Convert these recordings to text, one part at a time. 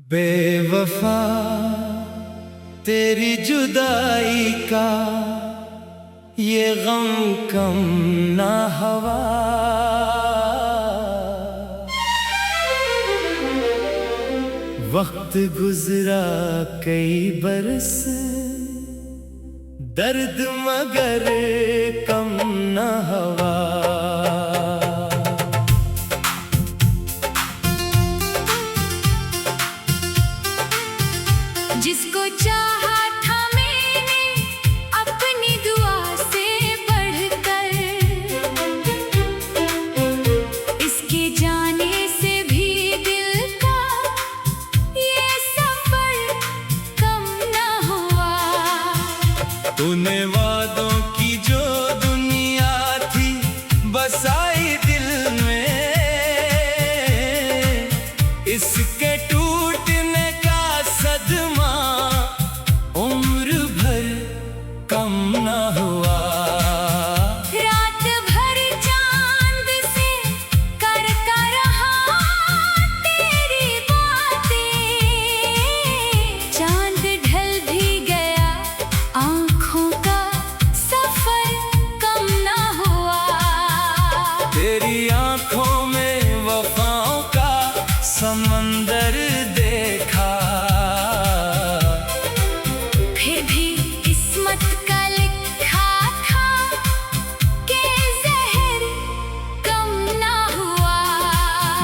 बेवफा तेरी जुदाई का ये गम कम ना हवा। वक्त गुजरा कई बरस, दर्द मगर कम ना हवा। जिसको चाहा था मैंने अपनी दुआ से बढ़कर, इसके जाने से भी दिल का ये सफर कम ना हुआ। तूने वादों की जो दुनिया थी बसाई दिल में, इसके टूटने का सदमा उम्र भर कम ना हुआ। रात भर चांद से करता रहा तेरी बातें, चांद ढल भी गया आँखों का सफर कम ना हुआ। तेरी आँखों में वफाओं का समंदर देखा, फिर भी किस्मत का लिखा था कि ज़हर कम ना हुआ।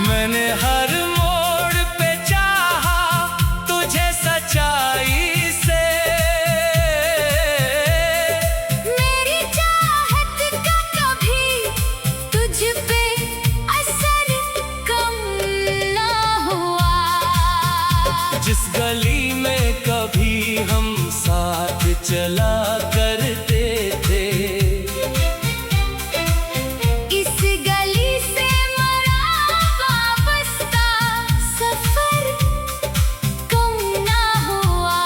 मैंने हर मोड़ पे चाहा तुझे सच्चाई से, मेरी चाहत का कभी तुझ पे असर कम ना हुआ। जिस गली में कभी हम साथ चला करते थे, इस गली से मरा वाबस्ता सफर कम ना हुआ।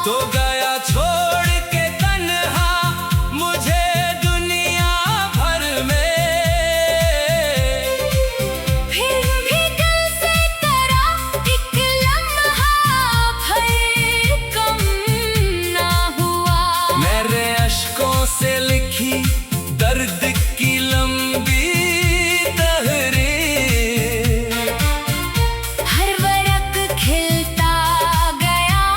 तो गया छोड़ के तन्हा मुझे दुनिया भर में, फिर भी दिल से तेरा एक लम्हा भर कम ना हुआ। मेरे अश्कों से लिखी दर्द की लंबी तहरीर, हर वरक खिलता गया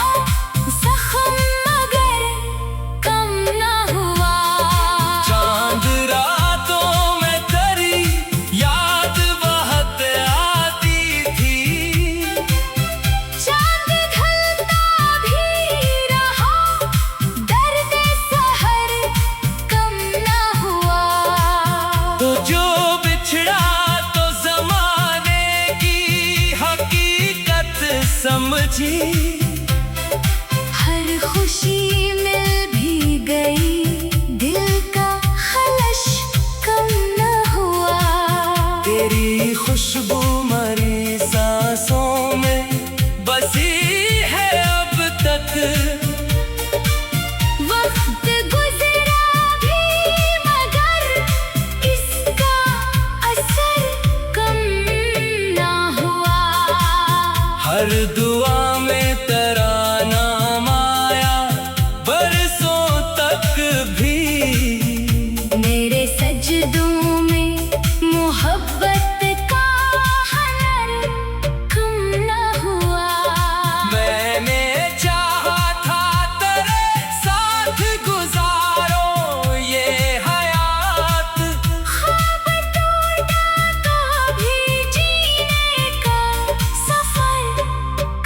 जख्म मगर कम ना हुआ। चांद रातों में तेरी याद बहुत आती थी, चांद ढलता भी रहा दर्द सहर कम ना हुआ। तो जो बिछड़ा तो जमाने की हकीकत समझी, हर खुशी मिल भी गई दिल का खलश कम न हुआ। तेरी खुशबू मरी सांसों में बसी है अब तक। वक्त गुजरा भी मगर इसका असर कम न हुआ। हर दुआ में तेरा नाम आया बरसों तक भी, मेरे सजदों में मोहब्बत का हनर कम न हुआ। मैंने चाहा था तेरे साथ गुजारो ये हयात, ख्वाब टूटा तो भी जीने का सफर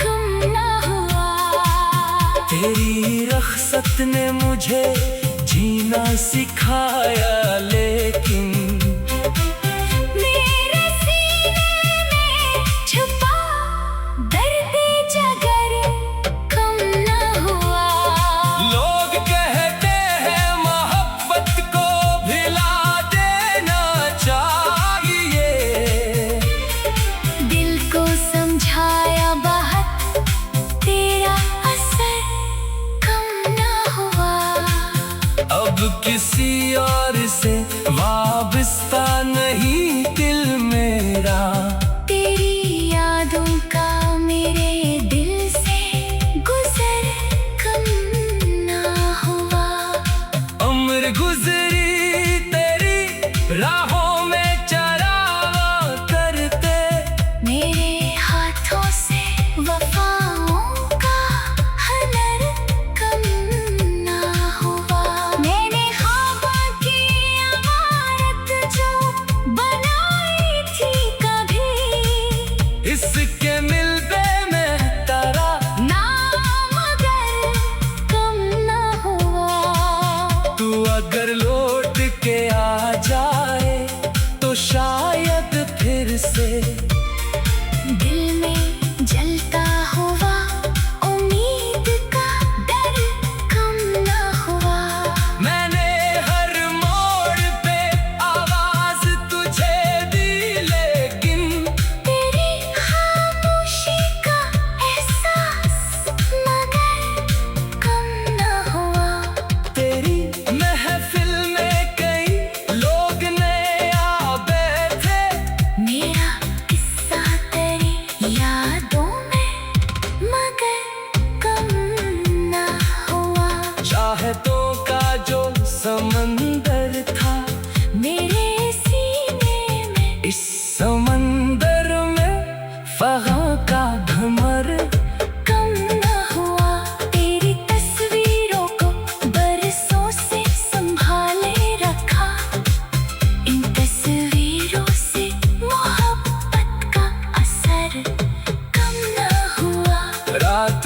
कम न हुआ। तेरी रख्सत ने मुझे जीना सिखाया, लेकिन मेरे सीने में छुपा दर्द जगर कम न हुआ। लोग कहते हैं मोहब्बत को भिला देना चाहिए, दिल को समझाया बात तेरा असर कम न हुआ। अब किसी और से वाह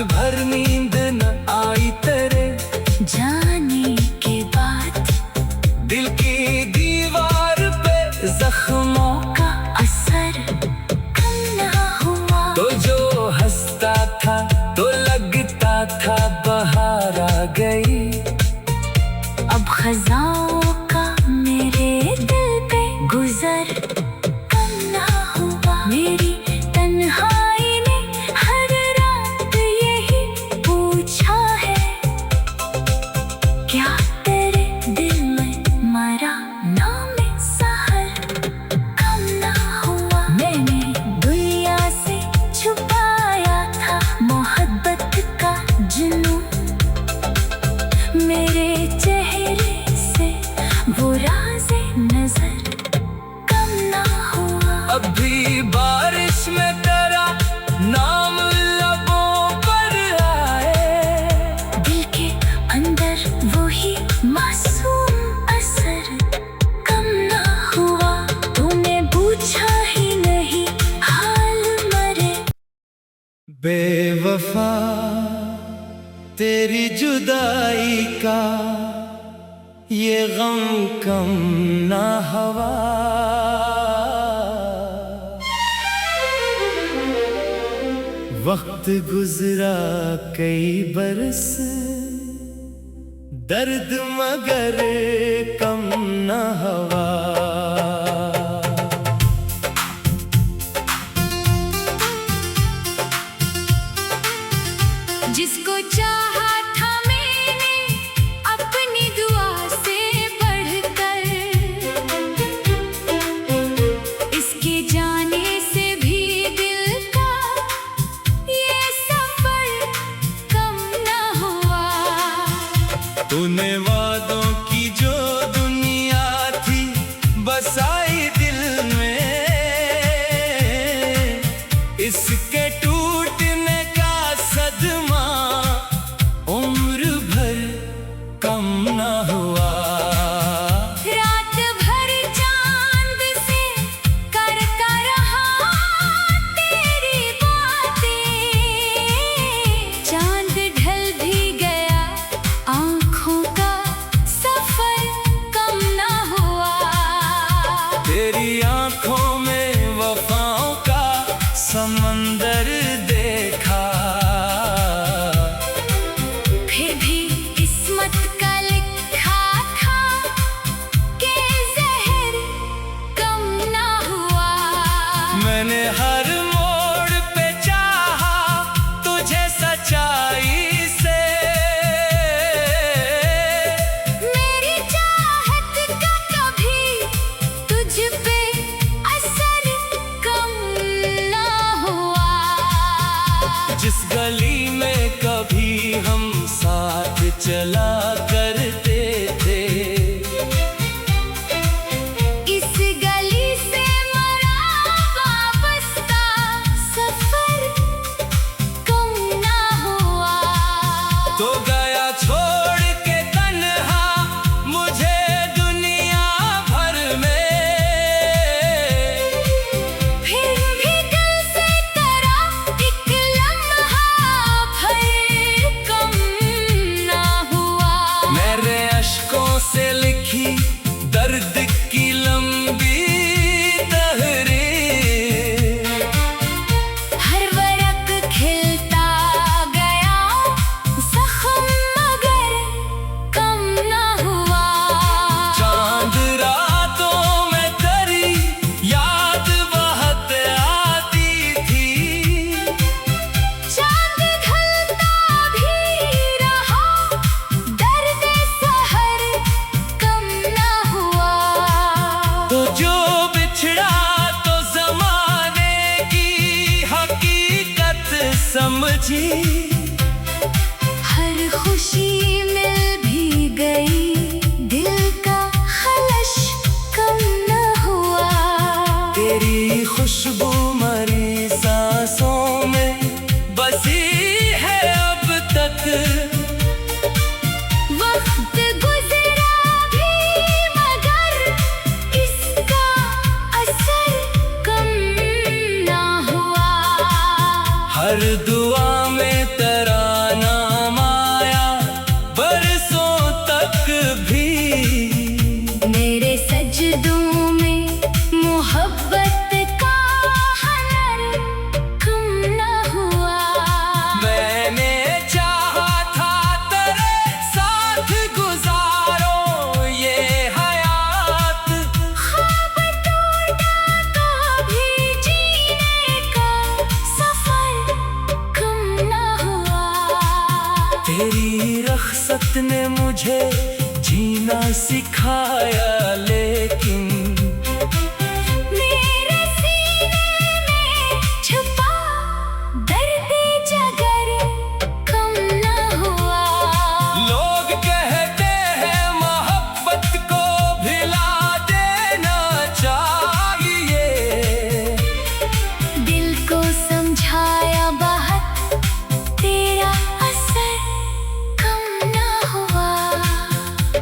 रात भर नींद न आई तेरे जाने के बाद। दिल की दीवार पे जख्मों का असर कम ना हुआ। तो जो हंसता था तो लगता था बहार आ गई। अब खजाओं का मेरे दिल पे गुजर कम ना हुआ। मेरी तन्हाई ने हर रात यही पूछा है, क्या तेरे दिल में मरा नाम सहर कम ना हुआ। मैंने दुनिया से छुपाया था मोहब्बत का जुनून। मेरे चेहरे से वो राज़े नजर कम ना हुआ। अब भी बारिश में तेरा नाम लबों पर आए। दिल के अंदर वही मासूम असर कम ना हुआ। तूने पूछा ही नहीं हाल मरे। बेवफा तेरी जुदाई का ये गम कम ना हवा। वक्त गुजरा कई बरस, दर्द मगर कम ना हवा। जिसको चाहा था मैंने अपनी दुआ से बढ़कर, इसके जाने से भी दिल का ये सफर कम ना हुआ। तूने वादों की जो दुनिया थी बसाई दिल में, इसके टूटने का सदमा उम्र भर कम ना हुआ। रात भर चांद से करता रहा तेरी बातें। चांद ढल भी गया, आँखों का सफर कम ना हुआ। तेरी आंखों में वफाओं का समंदर देखा। फिर भी किस्मत का लिखा था कि जहर कम ना हुआ। मैंने हर मोड़ पे चाहा तुझे सच्चाई से। मेरी चाहत का कभी तुझ पे असर कम ना हुआ। जिस गली में कभी हम साथ चला करते थे, इस गली से मरा वाबस्ता सफर कम ना हुआ। तो गया छोड़ के तन्हा मुझे दुनिया भर में। फिर भी दिल से तेरा एक लम्हा भर कम ना हुआ। मेरे अश्कों से लिखी दर्द की लंबी तहरीर, हर वरक खिलता गया, जख्म मगर कम ना हुआ। चांद रातों में तेरी याद बहुत आती थी। चांद ढलता भी रहा, दर्द सहर कम ना हुआ। तो जो बिछड़ा तो जमाने की हकीकत समझी। हर खुशी मिल भी गई, दिल का खलश कम ना हुआ। तेरी खुशबू मरी सांसों में बसी है अब तक। वक्त गुजरा भी मगर इसका असर कम ना हुआ। हर दुआ में तेरा वक्त ने मुझे जीना सिखाया, लेकिन मेरे सीने में छुपा दर्द जिगर कम न हुआ। लोग कहते हैं मोहब्बत को भिला देना चाहिए, दिल को समझाया बहुत, तेरा असर कम न हुआ।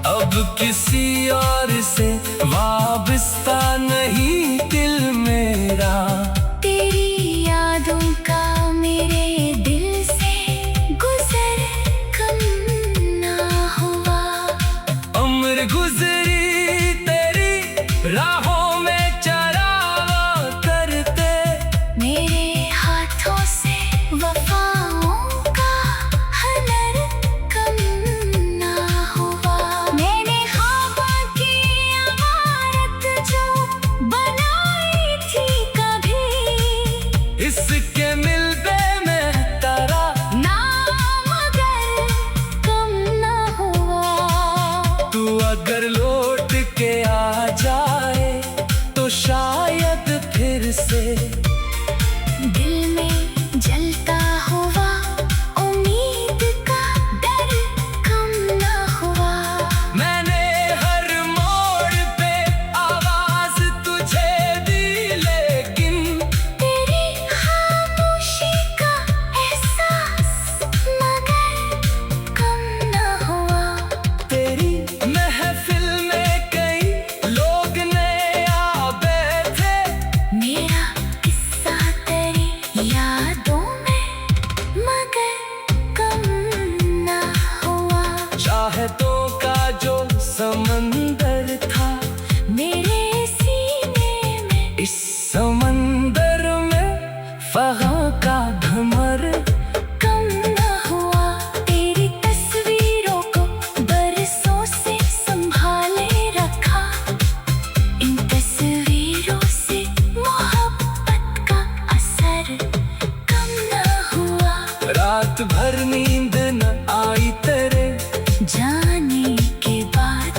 अब किसी और से वाबस्ता नहीं दिल मेरा, तेरी यादों का मेरे दिल से गुजर कम न हुआ। उम्र गुजरी तेरी राहों में चरावा करते, मेरे हाथों से वफाओं का हुनर कम न हुआ। मैंने ख्वाबों की इमारत जो बनाई थी कभी, इसके मिलबे में तारा नाम अगर कम न हुआ। तू अगर लौट के आ जाए तो शायद फिर से दिल में जलता हुआ उम्मीद का डर कम न हुआ। मैंने हर मोड़ पे आवाज तुझे दी, लेकिन तेरी खामोशी का एहसास मगर कम न हुआ। तेरी महफिल में कई लोग नए आ बैठे, मेरा किस्सा तेरी यादों में मगर कम न हुआ। चाहतों का जो समंदर था, मेरे सीने में इस समंदर में फगां का भंवर कम न हुआ। तेरी तस्वीरों को बरसों से संभाले रखा, इन तस्वीरों से मोहब्बत का असर कम न हुआ। रात भर नींद न आई तेरे जाने के बाद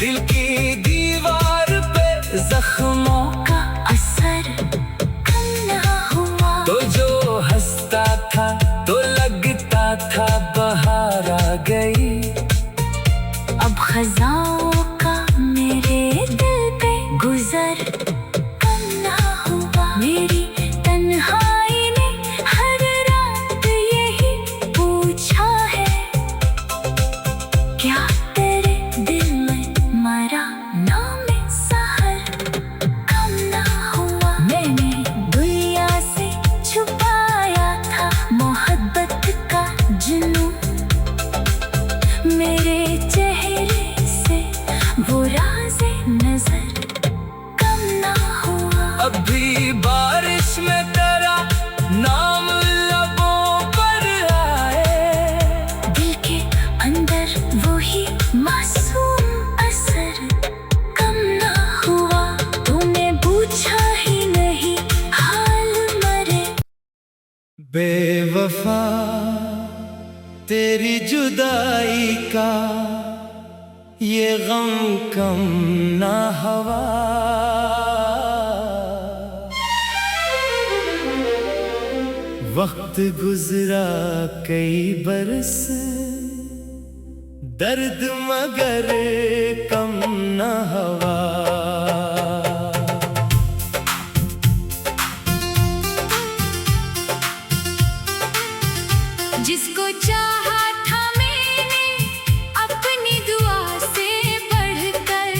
दिल की दीवार पे जख्मों का असर कम न हुआ। तो जो हंसता था तो लगता था बहार आ गई, अब खजाओं का मेरे दिल पे गुजर कम न हुआ। मेरी तन्हाई ने हर रात यही पूछा है, क्या तेरे दिल में मरा नाम सहर कम न हुआ। मैंने दुनिया से छुपाया था मोहब्बत का जुनून, मेरे चेहरे से वो राज़े नजर कम न हुआ। अब भी बारिश में तेरा नाम लबों पर आए, दिल के अंदर वही मासूम असर कम न हुआ। तूने पूछा ही नहीं हाल मरे, बेवफा तेरी जुदाई का ये गम कम ना हवा। वक्त गुजरा कई बरस, दर्द मगर कम ना हवा। जिसको चाहा था मैंने अपनी दुआ से बढ़कर,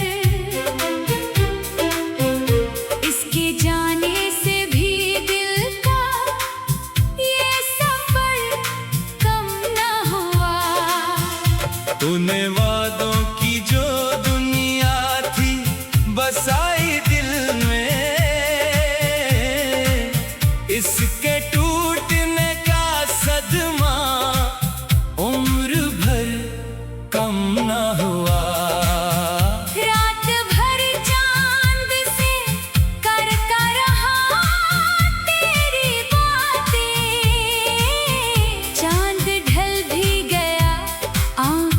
इसके जाने से भी दिल का ये सफर कम न हुआ। तूने वादों की जो दुनिया थी बसाई दिल में, इसके टूटने का सदमा उम्र भर कम ना हुआ। रात भर चांद से करता रहा तेरी बातें, चांद ढल भी गया आँख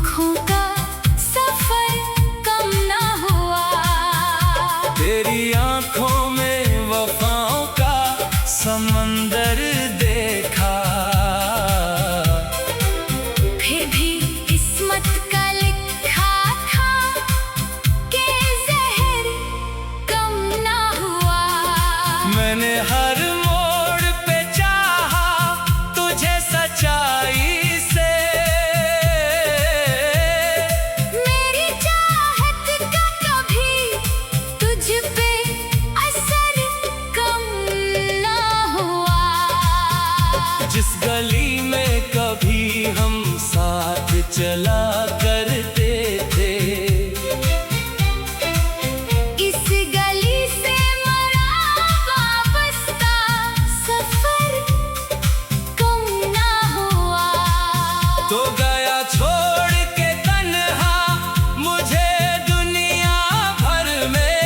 जिस गली में कभी हम साथ चला करते थे, इस गली से मरा वाबस्ता सफर कम ना हुआ। तो गया छोड़ के तन्हा मुझे दुनिया भर में,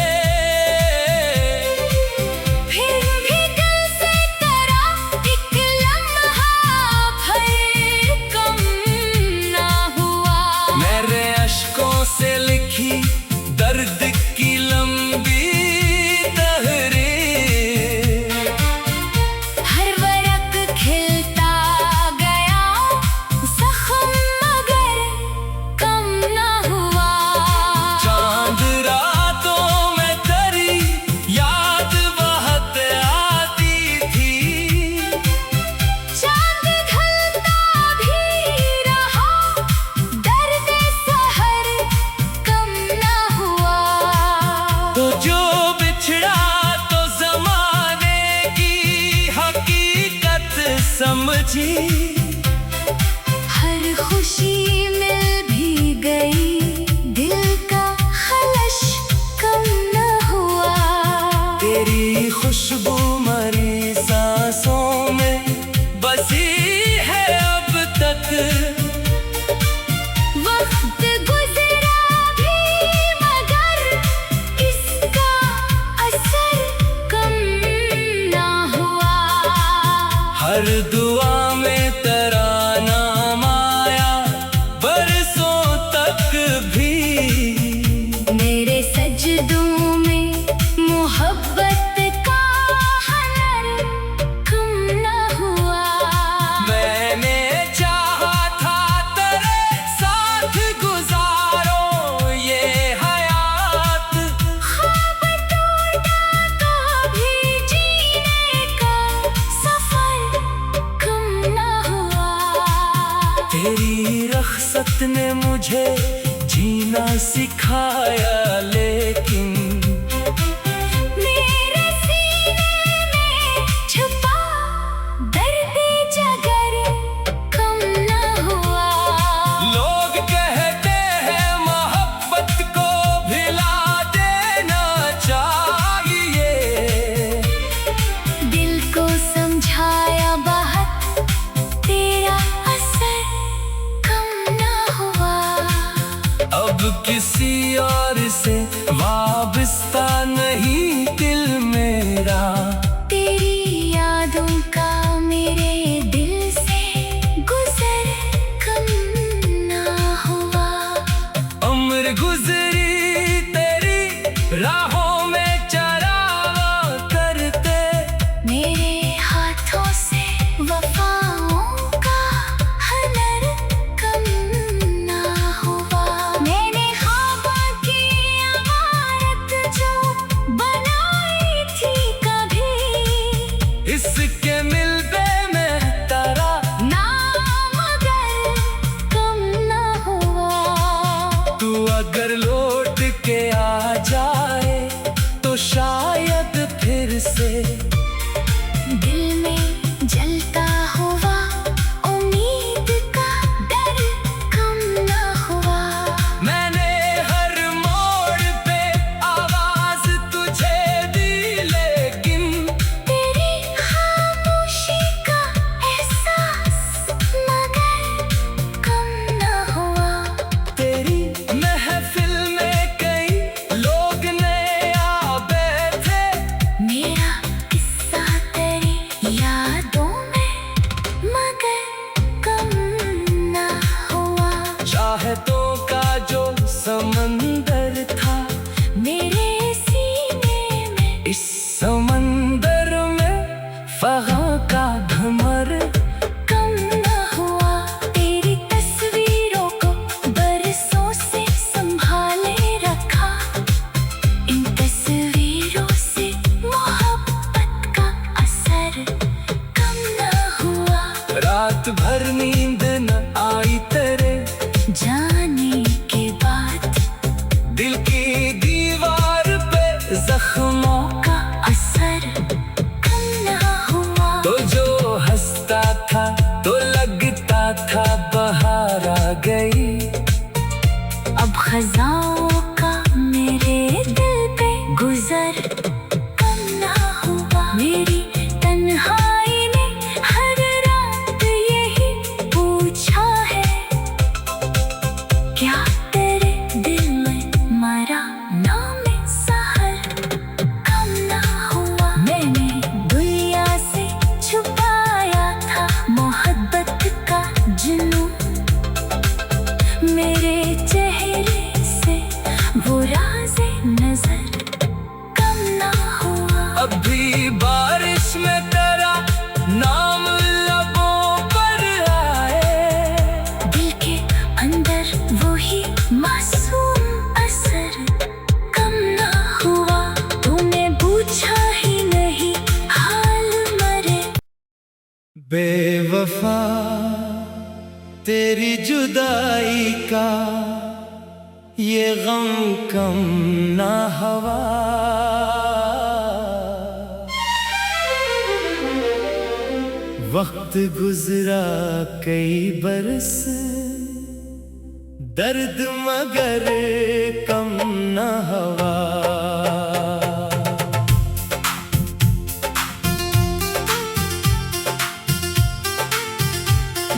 फिर भी दिल से तेरा एक लम्हा भर कम ना हुआ। मेरे अश्कों से लिखी दर्द की लंबी तहरीर, हर वरक खिलता गया जख्म मगर कम ना हुआ। चांद रातों में तेरी याद बहुत आती थी, चांद ढलता भी रहा दर्द सहर कम ना हुआ। तो जो बिछड़ा तो जमाने की हकीकत समझी, हर खुशी मिल भी गई दिल का खलश कम न हुआ। तेरी खुशबू मरी सांसों में बसी है अब तक। वक्त गुजरा भी मगर इसका असर कम ना हुआ। हर दुआ में तेरा नाम आया बरसों तक भी, मेरे सजदों में मोहब्बत का हनर कम ना हुआ। मैंने चाहा था तेरे साथ गुजारो ये हयात, ख्वाब टूटा तो भी जीने का सफर कम ना हुआ। तेरी रख्सत ने मुझे जीना सिखाया, लेकिन मेरे सीने में छुपा दर्द जगर कम ना हुआ। लोग कहते हैं मोहब्बत को भिला देना चाहिए, दिल को समझाया बहुत तेरा असर कम ना हुआ। अब किसी और से वाबस्ता नहीं दिल मेरा, तेरी यादों का मेरे दिल से गुजर कम ना हुआ। उम्र गुजरी तेरी राहों में चरावा करते, मेरे हाथों से वफाओं का हनर कम ना हुआ। मैंने ख्वाबों की इमारत जो बनाई थी कभी, इसके मिलबे में तेरा नाम अगर कम ना हुआ। तू अगर लौट के आ जाए तो शायद फिर से दिल में जलता हुआ उम्मीद का डर कम ना हुआ। मैंने हर मोड़ पे आवाज तुझे दी, लेकिन तेरी खामोशी का एहसास मगर कम ना हुआ। तेरी महफिल में कई लोग नए आ बैठे, मेरा किस्सा तेरी यादों में मगर कम ना हुआ। चाहतों का जो समंदर था मेरे सीने में इस समंदर में फगां का भंवर कम ना हुआ। तेरी तस्वीरों को बरसों से संभाले रखा, इन तस्वीरों से मोहब्बत का असर कम ना हुआ। रात भर नींद न आई तेरे जाने के बाद दिल की दीवार पे जख्मों का असर कम ना हुआ। तो जो हंसता था बेवफा तेरी जुदाई का ये गम कम ना हवा। वक्त गुजरा कई बरस, दर्द मगर कम ना हवा।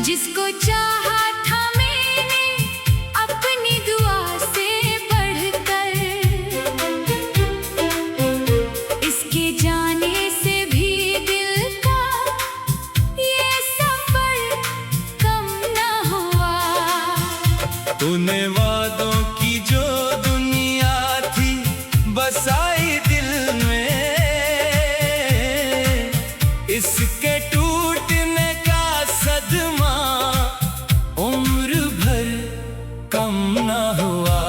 जिसको चाहा था मैंने अपनी दुआ से बढ़कर, इसके जाने से भी दिल का ये सफर कम ना हुआ। तूने वादों की जो दुनिया थी बसाई दिल में, इसके टूटने का सदमा उम्र भर कम ना हुआ।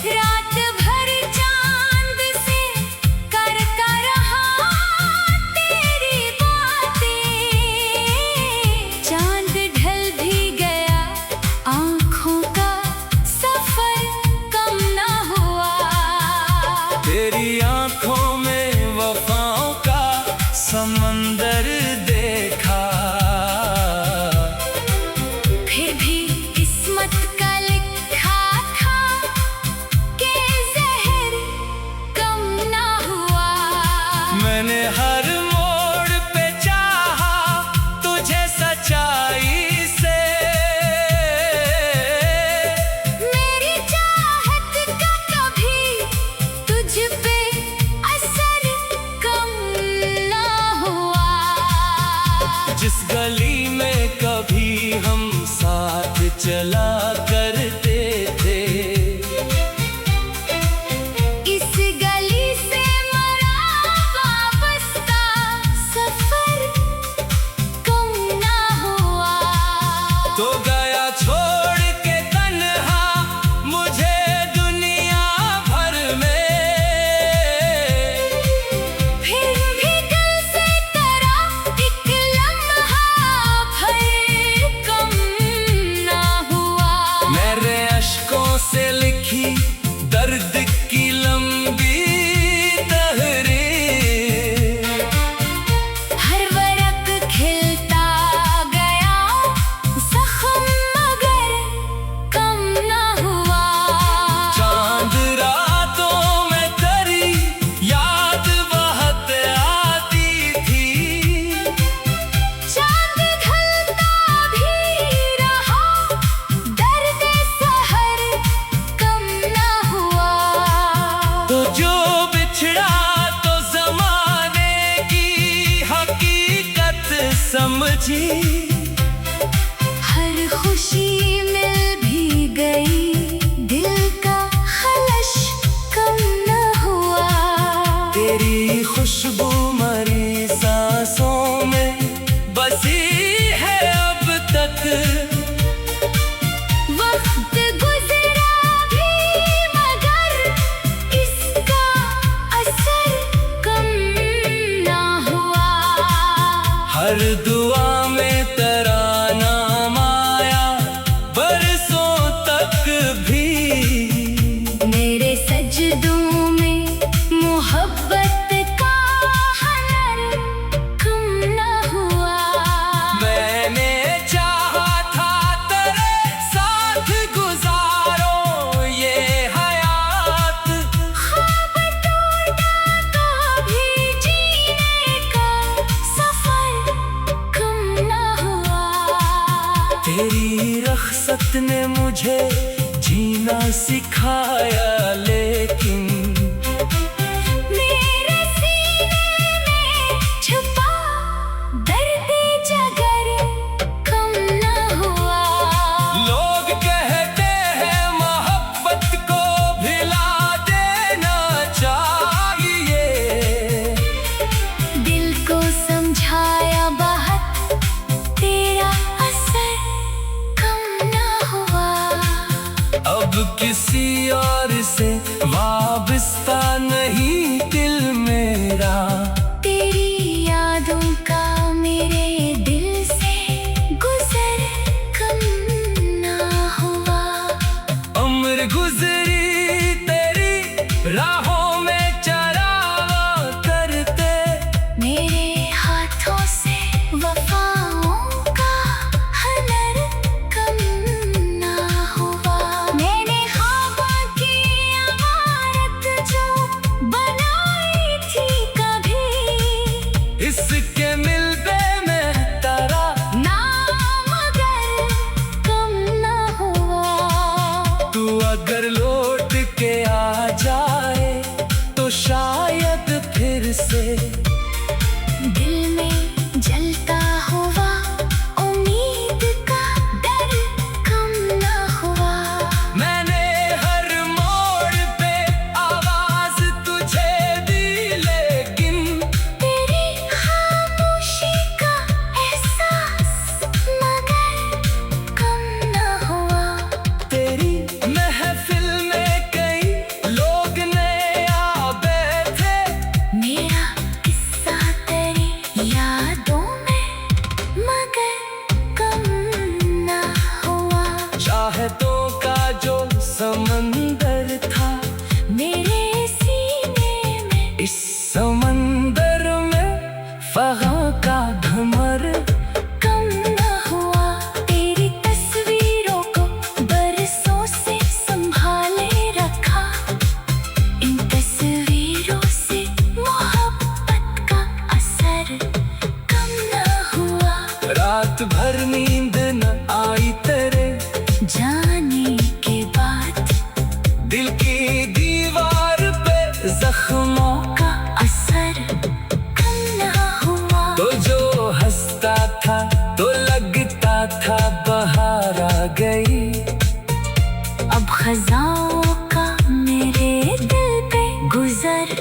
रात भर चांद से करता रहा तेरी बातें, चांद ढल भी गया आँखों का सफर कम ना हुआ। तेरी आंखों में वफाओं का समंदर देखा, फिर भी किस्मत का लिखा था कि जहर कम ना हुआ। मैंने हर मोड़ पे चाहा तुझे सच्चाई से, मेरी चाहत का कभी तुझ पे असर कम ना हुआ। जिस गली में कभी हम साथ चला करते थे, इस गली से मरा वाबस्ता सफर कम ना हुआ। तो गया छोड़ के तन्हा मुझे दुनिया भर में, फिर भी दिल से तेरा एक लम्हा भर कम ना हुआ। मेरे अश्कों से लिखी दर्द की लंबी तहरीर, हर वरक खिलता गया जख्म मगर कम ना हुआ। चांद रातों में तेरी याद बहुत आती थी, चांद ढलता भी रहा दर्द सहर कम ना हुआ। तो जो बिछड़ा तो जमाने की हकीकत समझी, हर खुशी मिल भी गई दिल का खलश कम ना हुआ। तेरी खुशबू मरी सांसों में बसी है अब तक। वक्त गुजरा भी मगर इसका असर कम ना हुआ। हर दुआ में तेरा नाम आया बरसों तक भी, मेरे सजदों में मोहब्बत का हनर कम ना हुआ। मैंने चाहा था तेरे साथ गुजारो ये हयात, ख्वाब टूटा तो भी जीने का सफर कम ना हुआ। तेरी रख्सत ने मुझे जीना सिखाया, लेकिन मेरे सीने में छुपा दर्द जगर कम ना हुआ। लोग कहते हैं मोहब्बत को भिला देना चाहिए, दिल को समझाया बहुत तेरा असर कम ना हुआ। अब किसी और से वाबस्ता नहीं दिल मेरा, तेरी यादों का मेरे दिल से रात भर नींद न आई तेरे जाने के बाद दिल की दीवार पे जख्मों का असर कम ना हुआ। तो जो हंसता था तो लगता था बहार आ गई। अब खजाओं का मेरे दिल पे गुजर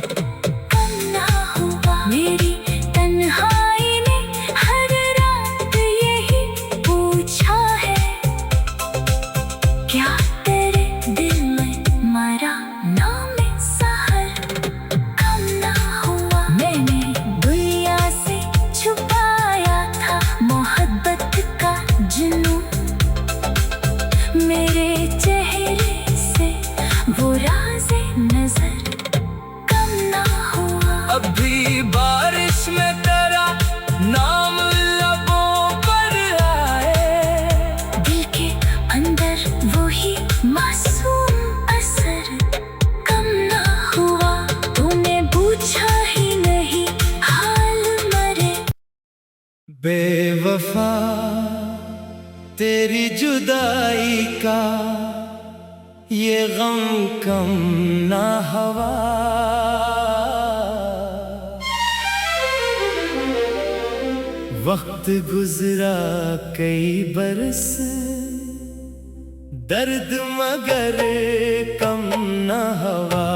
कम ना हुआ। मेरी तन्हाई ने हर रात यही पूछा है, क्या तेरे दिल में मरा नाम सहर कम ना हुआ। मैंने दुनिया से छुपाया था मोहब्बत का जुनून, मेरे चेहरे से वो राज़े नजर कम ना हुआ। अब भी बारिश में तेरा नाम लबों पर आए। दिल के अंदर वही मासूम असर कम ना हुआ। तूने पूछा ही नहीं हाल मरे। बेवफा तेरी जुदाई का ये गम कम ना हवा। वक्त गुजरा कई बरस, दर्द मगर कम ना हवा।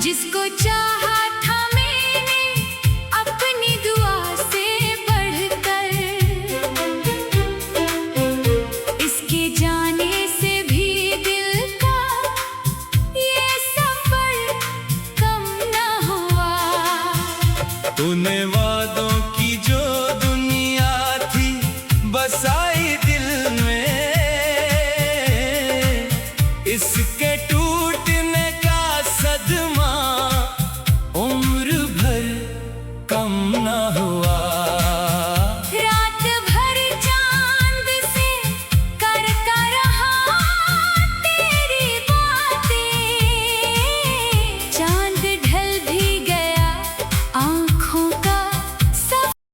जिसको चाहा था मैंने अपनी दुआ से बढ़कर, इसके जाने से भी दिल का ये सफर कम ना हुआ। तूने वादों की जो दुनिया थी बसाई दिल में, इसके टूटने का सदमा उम्र भर कम ना हुआ।